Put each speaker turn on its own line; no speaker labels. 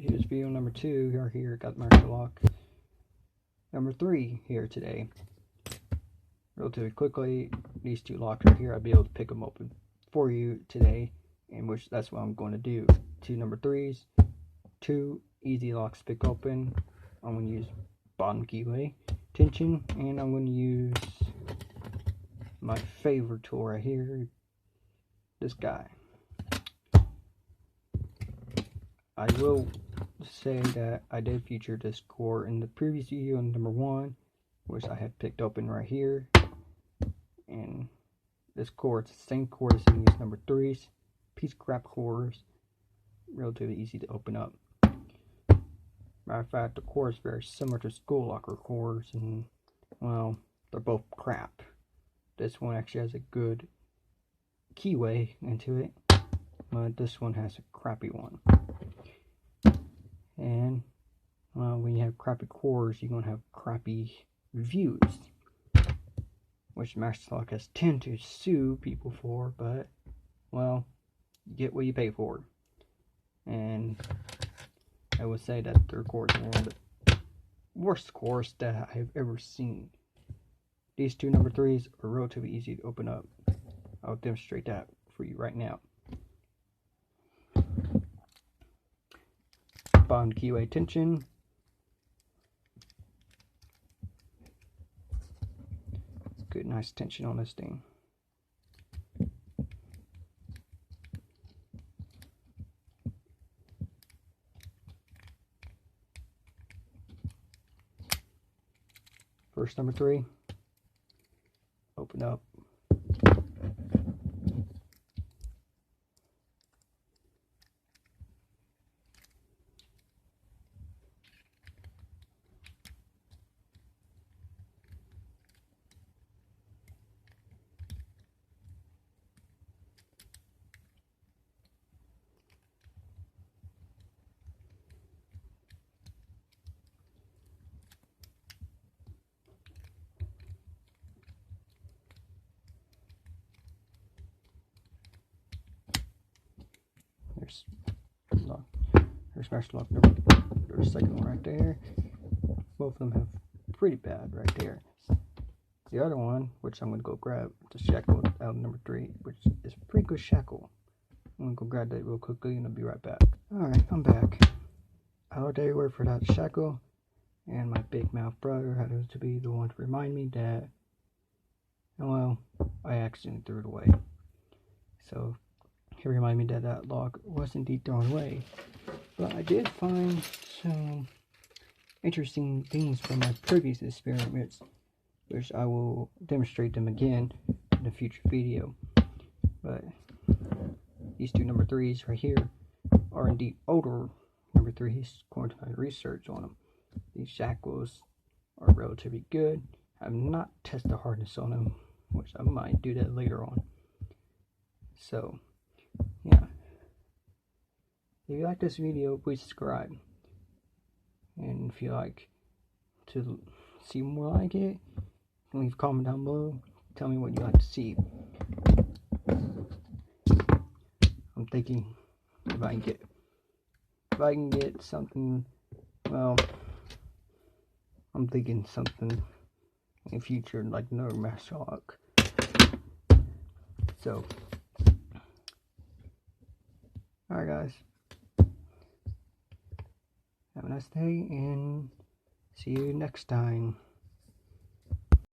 here's video number 2. You're here, got Master Lock number 3 here today. Relatively quickly, these 2 locks right here, I'll be able to pick them open for you today, and which that's what I'm going to do. 2 number 3s, 2 easy locks to pick open. I'm going to use bottom keyway tension, and I'm going to use my favorite tool right here, this guy. I will say that I did feature this core in the previous video in number 1, which I had picked open right here. And this core, it's the same core as in these number 3s, piece crap cores, relatively easy to open up. Matter of fact, the core is very similar to school locker cores, and well, they're both crap. This one actually has a good keyway into it, but this one has a crappy one. And well, when you have crappy cores, you're gonna have crappy reviews, which Master Lock has tend to sue people for, but well, you get what you pay for. And I would say that their cores are one of the worst cores that I've ever seen. These 2 number 3s are relatively easy to open up. I'll demonstrate that for you right now. Bottom keyway tension. Good, nice tension on this thing. First number 3, open up. There's Master Lock number, there's the second one right there. Both of them have pretty bad right there. The other one, which I'm going to go grab, the shackle out of number 3, which is a pretty good shackle. I'm going to go grab that real quickly and I'll be right back. Alright, I'm back. Out everywhere for that shackle, and my big mouth brother happens to be the one to remind me that, well, I accidentally threw it away. So he reminded me that that lock was indeed thrown away. But I did find some interesting things from my previous experiments, which I will demonstrate them again in a future video. But these 2 number 3s right here are indeed older number 3s according to my research on them. These shackles are relatively good. I have not tested the hardness on them, which I might do that later on. So yeah, if you like this video, please subscribe, and if you like to see more like it, leave a comment down below, tell me what you'd like to see. I'm thinking if I can get something, well, I'm thinking something in the future like another Master Lock. So alright guys, have a nice day and see you next time.